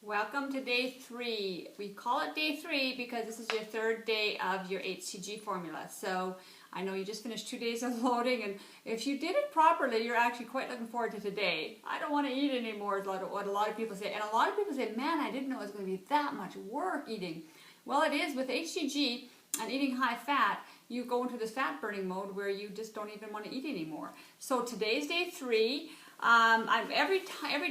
Welcome to day 3. We call it day 3 because this is your third day of your HCG formula. So I know you just finished 2 days of loading, and if you did it properly, you're actually quite looking forward to today. I don't want to eat anymore is what a lot of people say. And a lot of people say, man, I didn't know it was going to be that much work eating. Well, it is. With HCG and eating high fat, you go into this fat burning mode where you just don't even want to eat anymore. So today's day 3. Every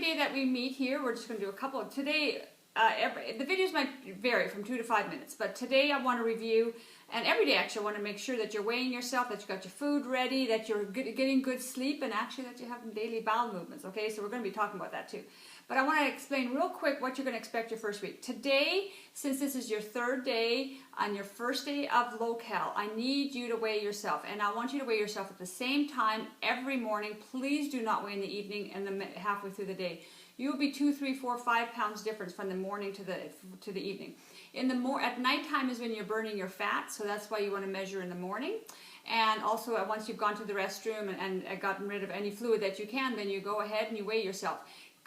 day that we meet here, we're just going to do a couple. Today, the videos might vary from 2 to 5 minutes, but today I want to review, and every day actually I want to make sure that you're weighing yourself, that you got your food ready, that you're getting good sleep, and actually that you have daily bowel movements. Okay, so we're going to be talking about that too. But I want to explain real quick what you're going to expect your first week. Today, since this is your third day on your first day of low-cal, I need you to weigh yourself. And I want you to weigh yourself at the same time every morning. Please do not weigh in the evening and halfway through the day. You will be 2, 3, 4, 5 pounds difference from the morning to the evening. At nighttime is when you're burning your fat, so that's why you want to measure in the morning. And also, once you've gone to the restroom and gotten rid of any fluid that you can, then you go ahead and you weigh yourself.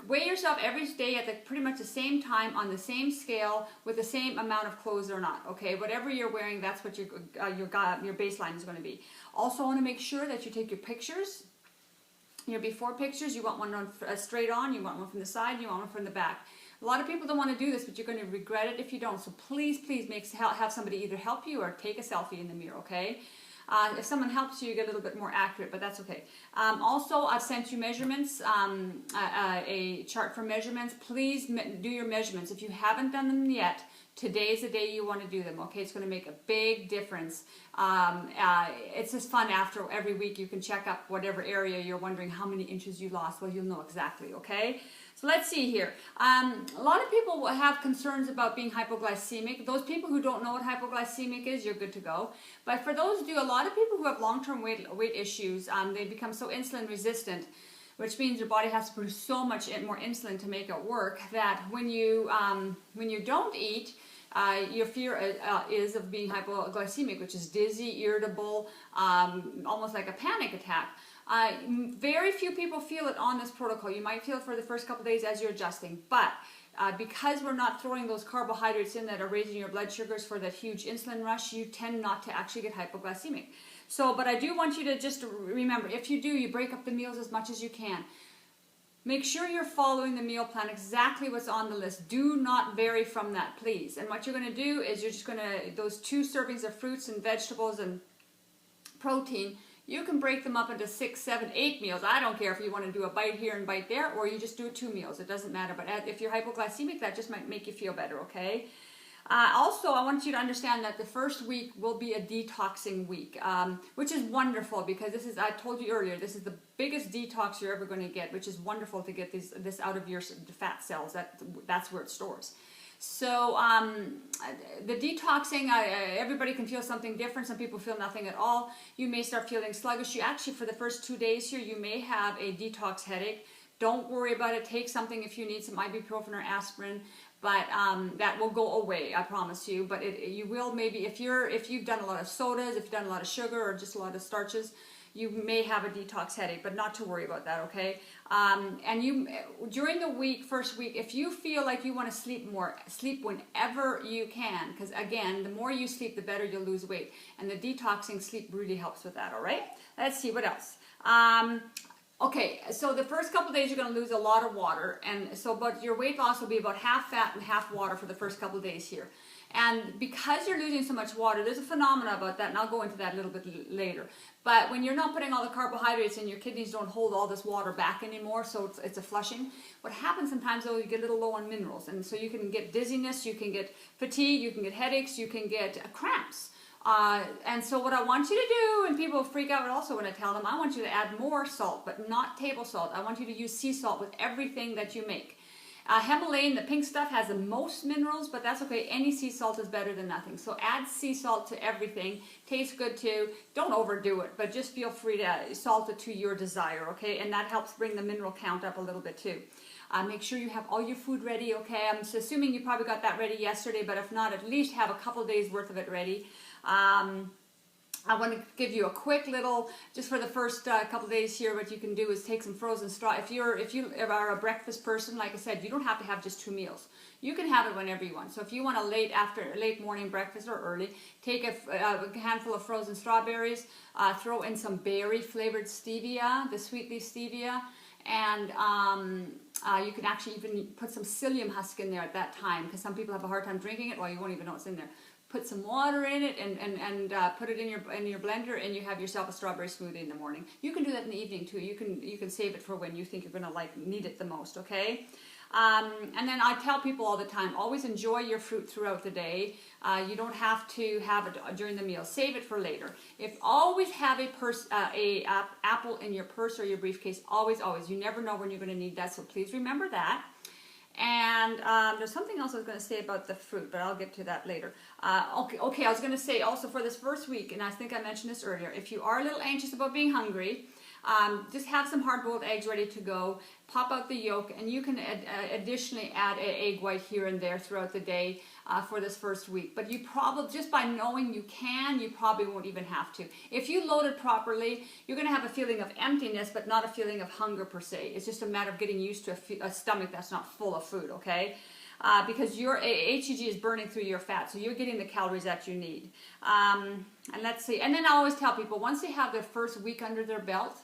Weigh yourself every day at pretty much the same time on the same scale with the same amount of clothes or not. Okay, whatever you're wearing, that's what your baseline is going to be. Also, I want to make sure that you take your pictures. Your before pictures, you want one straight on, you want one from the side, you want one from the back. A lot of people don't want to do this, but you're going to regret it if you don't. So please have somebody either help you or take a selfie in the mirror, okay? If someone helps you, you get a little bit more accurate, but that's okay. Also, I've sent you measurements, a chart for measurements. Please do your measurements. If you haven't done them yet, today's the day you want to do them, okay? It's going to make a big difference. It's just fun after every week you can check up whatever area you're wondering how many inches you lost. Well, you'll know exactly, okay? So let's see here. A lot of people will have concerns about being hypoglycemic. Those people who don't know what hypoglycemic is, you're good to go. But for those of you, a lot of people who have long-term weight issues, they become so insulin resistant, which means your body has to produce so much more insulin to make it work, that when you don't eat, your fear is of being hypoglycemic, which is dizzy, irritable, almost like a panic attack. Very few people feel it on this protocol. You might feel it for the first couple days as you're adjusting, but because we're not throwing those carbohydrates in that are raising your blood sugars for that huge insulin rush, you tend not to actually get hypoglycemic. So, but I do want you to just remember, if you do, you break up the meals as much as you can. Make sure you're following the meal plan, exactly what's on the list. Do not vary from that, please. And what you're going to do is you're just going to, those 2 servings of fruits and vegetables and protein, you can break them up into 6, 7, 8 meals. I don't care if you want to do a bite here and bite there, or you just do 2 meals. It doesn't matter. But if you're hypoglycemic, that just might make you feel better, okay? Also, I want you to understand that the first week will be a detoxing week, which is wonderful because this is, I told you earlier, this is the biggest detox you're ever going to get, which is wonderful to get this out of your fat cells. That's where it stores. So the detoxing, everybody can feel something different. Some people feel nothing at all. You may start feeling sluggish. You actually, for the first 2 days here, you may have a detox headache. Don't worry about it. Take something if you need some ibuprofen or aspirin, but that will go away, I promise you. But you will maybe, if you've done a lot of sodas, if you've done a lot of sugar or just a lot of starches, you may have a detox headache, but not to worry about that, okay? And during the first week, if you feel like you want to sleep more, sleep whenever you can, because again, the more you sleep, the better you'll lose weight. And the detoxing sleep really helps with that, all right? Let's see, what else? Okay, so the first couple days you're going to lose a lot of water, and so but your weight loss will be about half fat and half water for the first couple of days here. And because you're losing so much water, there's a phenomena about that, and I'll go into that a little bit later. But when you're not putting all the carbohydrates in, your kidneys don't hold all this water back anymore, so it's a flushing. What happens sometimes, though, you get a little low on minerals, and so you can get dizziness, you can get fatigue, you can get headaches, you can get cramps. And so what I want you to do, and people freak out also when I tell them, I want you to add more salt, but not table salt. I want you to use sea salt with everything that you make. Himalayan, the pink stuff, has the most minerals, but that's okay. Any sea salt is better than nothing. So add sea salt to everything. Tastes good too. Don't overdo it, but just feel free to salt it to your desire, okay? And that helps bring the mineral count up a little bit too. Make sure you have all your food ready, okay? I'm assuming you probably got that ready yesterday, but if not, at least have a couple days worth of it ready. I want to give you a quick little, just for the first couple of days here, what you can do is take some frozen straw. If you are a breakfast person, like I said, you don't have to have just 2 meals. You can have it whenever you want. So if you want a late morning breakfast or early, take a handful of frozen strawberries, throw in some berry flavored stevia, the sweet leaf stevia, and you can actually even put some psyllium husk in there at that time, because some people have a hard time drinking it. Well, you won't even know it's in there. Put some water in it and put it in your blender, and you have yourself a strawberry smoothie in the morning. You can do that in the evening too. You can save it for when you think you're gonna need it the most. Okay. And then I tell people all the time, always enjoy your fruit throughout the day. You don't have to have it during the meal. Save it for later. Always have a apple in your purse or your briefcase. Always, always. You never know when you're going to need that, so please remember that. And there's something else I was going to say about the fruit, but I'll get to that later. Okay, I was going to say also for this first week, and I think I mentioned this earlier, if you are a little anxious about being hungry, just have some hard-boiled eggs ready to go. Pop out the yolk, and you can additionally add an egg white here and there throughout the day for this first week. But you probably, just by knowing you probably won't even have to. If you load it properly, you're going to have a feeling of emptiness, but not a feeling of hunger per se. It's just a matter of getting used to a stomach that's not full of food, okay? Because your HCG is burning through your fat, so you're getting the calories that you need. And let's see. And then I always tell people, once they have their first week under their belt,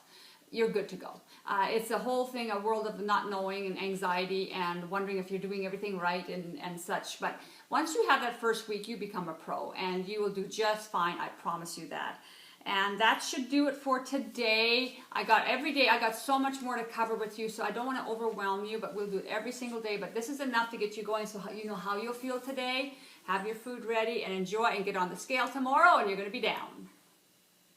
you're good to go. It's a whole thing, a world of not knowing and anxiety and wondering if you're doing everything right and such. But once you have that first week, you become a pro, and you will do just fine. I promise you that. And that should do it for today. Every day I got so much more to cover with you, so I don't want to overwhelm you, but we'll do it every single day. But this is enough to get you going, so you know how you'll feel today. Have your food ready and enjoy, and get on the scale tomorrow, and you're going to be down.